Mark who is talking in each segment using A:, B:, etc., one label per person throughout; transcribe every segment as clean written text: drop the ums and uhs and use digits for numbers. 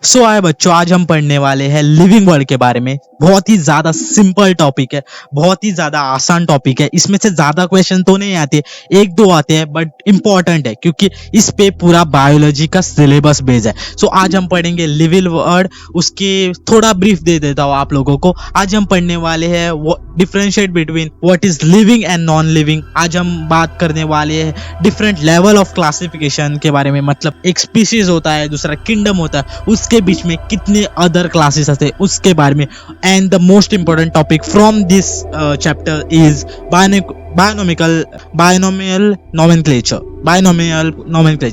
A: सो आए बच्चों, आज हम पढ़ने वाले हैं लिविंग वर्ल्ड के बारे में। बहुत ही ज्यादा सिंपल टॉपिक है, बहुत ही ज्यादा आसान टॉपिक है। इसमें से ज्यादा क्वेश्चन तो नहीं आते, एक दो आते हैं, बट इंपॉर्टेंट है क्योंकि इस पे पूरा बायोलॉजी का सिलेबस बेस है। सो आज हम पढ़ेंगे लिविंग वर्ल्ड। उसके थोड़ा ब्रीफ दे देता हूँ आप लोगों को। आज हम पढ़ने वाले हैं differentiate between what is living and non living. आज हम बात करने वाले हैं डिफरेंट लेवल ऑफ क्लासिफिकेशन के बारे में। मतलब एक स्पीशीज होता है, दूसरा किंगडम होता है, उसके बीच में कितने अदर क्लासेस आते हैं उसके बारे में। And the most important topic from this chapter is binomial nomenclature.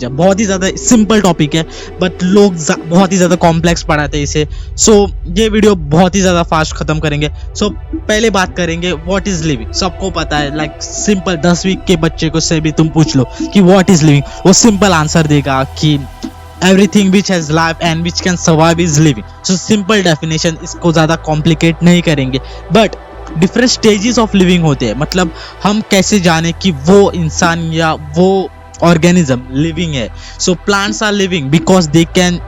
A: बहुत ही ज्यादा सिंपल टॉपिक है, बट लोग बहुत ही ज्यादा कॉम्प्लेक्स पढ़ाते हैं इसे। सो ये वीडियो बहुत ही ज्यादा फास्ट खत्म करेंगे। सो पहले बात करेंगे व्हाट इज लिविंग। सबको पता है, लाइक सिंपल 10वीं के बच्चे को से भी तुम पूछ लो कि व्हाट इज लिविंग, वो सिंपल आंसर देगा कि everything which has life and which can survive is living. So simple definition, इसको ज्यादा कॉम्प्लिकेट नहीं करेंगे। But different stages of living होते हैं। मतलब हम कैसे जाने कि वो इंसान या वो ऑर्गेनिज्म लिविंग है। So plants are living because they can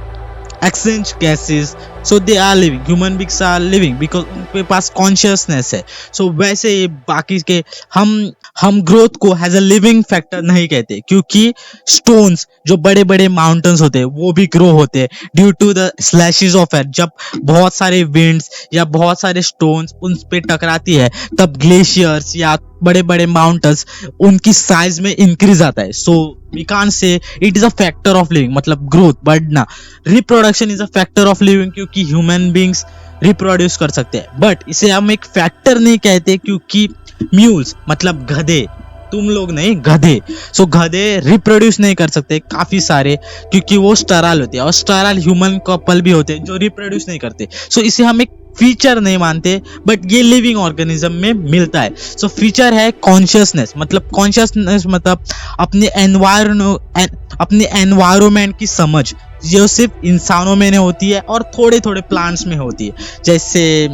A: exchange gases, so they are living. Human beings are living because उनके पास कॉन्शियसनेस है। सो वैसे बाकी के हम ग्रोथ को हैज अ लिविंग फैक्टर नहीं कहते, क्योंकि स्टोन्स जो बड़े बड़े माउंटेन्स होते हैं वो भी ग्रो होते हैं due to the slashes of air. जब बहुत सारे विंड्स या बहुत सारे स्टोन्स उन पे टकराती है, तब ग्लेशियर्स या बड़े बड़े माउंटेन्स उनकी साइज में इंक्रीज आता है। So we can't say it is a factor of living, मतलब ग्रोथ बढ़ना। Reproduction is a factor of living क्योंकि ह्यूमन बींग्स रिप्रोड्यूस कर सकते हैं, बट इसे हम एक फैक्टर नहीं कहते क्योंकि म्यूल्स मतलब गधे, तुम लोग नहीं गधे, सो गधे रिप्रोड्यूस नहीं कर सकते काफी सारे क्योंकि वो स्टराइल होते हैं, और स्टराइल ह्यूमन कपल भी होते हैं जो रिप्रोड्यूस नहीं करते। सो इसे हम एक फीचर नहीं मानते, बट ये लिविंग ऑर्गेनिज्म में मिलता है। सो फीचर है कॉन्शियसनेस। मतलब कॉन्शियसनेस मतलब अपने एनवायरमेंट की समझ, जो सिर्फ इंसानों में नहीं होती है और थोड़े थोड़े प्लांट्स में होती है, जैसे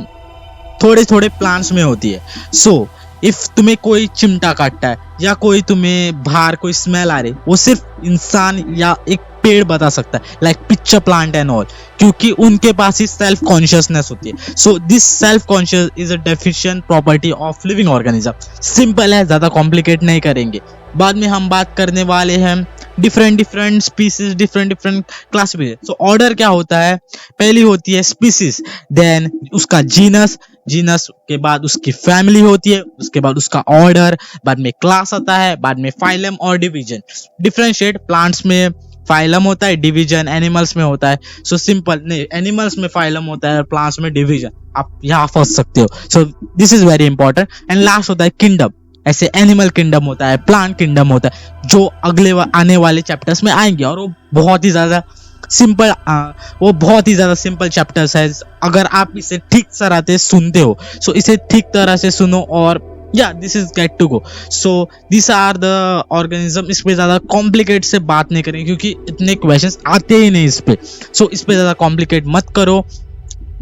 A: थोड़े थोड़े प्लांट्स में होती है। सो इफ तुम्हें कोई चिमटा काटता है या कोई तुम्हें बाहर कोई स्मेल आ रही, वो सिर्फ इंसान या एक पेड़ बता सकता है, like pitcher plant and all, क्योंकि उनके पास ही सेल्फ कॉन्शियसनेस होती है। So this self conscious is a deficient property of living organism. Simple है, ज्यादा कॉम्प्लिकेट नहीं करेंगे। बाद में हम बात करने वाले हैं different species, different classification. So order क्या होता है, पहली होती है स्पीसीज, देन उसका जीनस, जीनस के बाद उसकी फैमिली होती है, उसके बाद उसका ऑर्डर, बाद में क्लास आता है, बाद में फाइलम और डिवीजन। डिफरेंशिएट, प्लांट्स में फाइलम होता है, डिवीजन एनिमल्स में होता है। सो सिंपल नहीं, एनिमल्स में फाइलम होता है और प्लांट्स में डिवीजन। आप यहाँ फंस सकते हो। So this is very important. And last होता है किंगडम। ऐसे एनिमल किंगडम होता है, प्लांट किंगडम होता है, जो अगले आने वाले चैप्टर्स में आएंगे, और वो बहुत ही ज्यादा सिंपल चैप्टर्स है। अगर आप इसे ठीक तरह से सुनते हो, सो इसे ठीक तरह से सुनो, और या this is get to go. So this are the organism. इस पे ज्यादा कॉम्प्लिकेट से बात नहीं करेंगे क्योंकि इतने क्वेश्चंस आते ही नहीं इस पे। सो इस पे ज्यादा कॉम्प्लिकेट मत करो,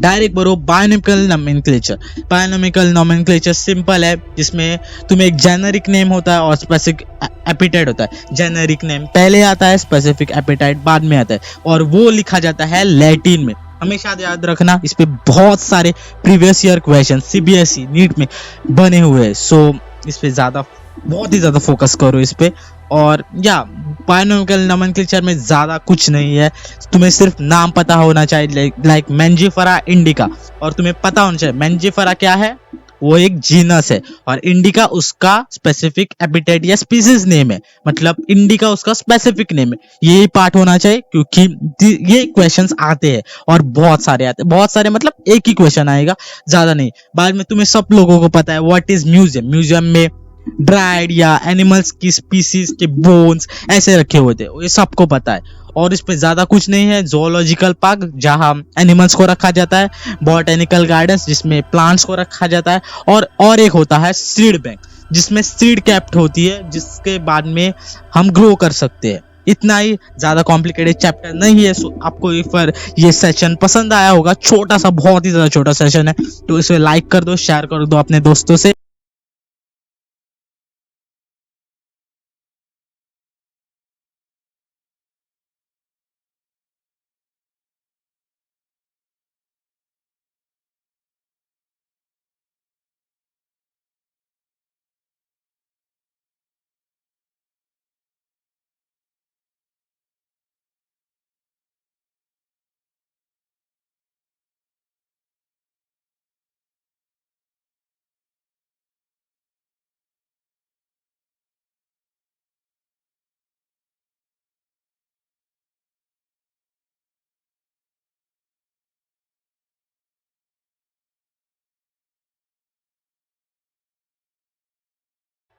A: डायरेक्ट बोलो बायोनॉमिकल नोमेनक्लेचर। बायोनॉमिकल नोमेनक्लेचर सिंपल है, जिसमें तुम्हें एक जेनेरिक नेम होता है और स्पेसिफिक एपिटाइट होता है। जेनेरिक नेम पहले आता है, स्पेसिफिक एपिटाइट बाद में आता है, और वो लिखा जाता है लैटिन में। हमेशा याद रखना, इस पे बहुत सारे previous year question CBSE NEET में बने हुए हैं। सो इस पे बहुत ही ज्यादा फोकस करो इस पे। और या बायोनॉमिकल नोमेनक्लेचर में ज्यादा कुछ नहीं है, तुम्हें सिर्फ नाम पता होना चाहिए, लाइक मैंजीफेरा इंडिका, और तुम्हें पता होना चाहिए मैंजीफेरा क्या है, वो एक जीनस है, और इंडिका उसका स्पेसिफिक एपिटाइट या स्पीसीज नेम है। मतलब इंडिका उसका स्पेसिफिक नेम है। यही पार्ट होना चाहिए क्योंकि ये क्वेश्चंस आते हैं, और बहुत सारे आते हैं। बहुत सारे मतलब एक ही क्वेश्चन आएगा, ज्यादा नहीं। बाद में तुम्हें सब लोगों को पता है व्हाट इज म्यूजियम। म्यूजियम में ड्राइड या एनिमल्स की स्पीसीज के बोन्स ऐसे रखे हुए थे, ये सबको पता है। और इस पे ज्यादा कुछ नहीं है। जोलॉजिकल पार्क जहां एनिमल्स को रखा जाता है, बॉटनिकल गार्डन्स जिसमें प्लांट्स को रखा जाता है, और एक होता है सीड बैंक जिसमें सीड कैप्ट होती है, जिसके बाद में हम ग्रो कर सकते हैं। इतना ही, ज्यादा कॉम्प्लिकेटेड चैप्टर नहीं है। आपको ये सेशन पसंद आया होगा, छोटा सा, बहुत ही ज्यादा छोटा सेशन है, तो इसे लाइक कर दो, शेयर कर दो अपने दोस्तों से।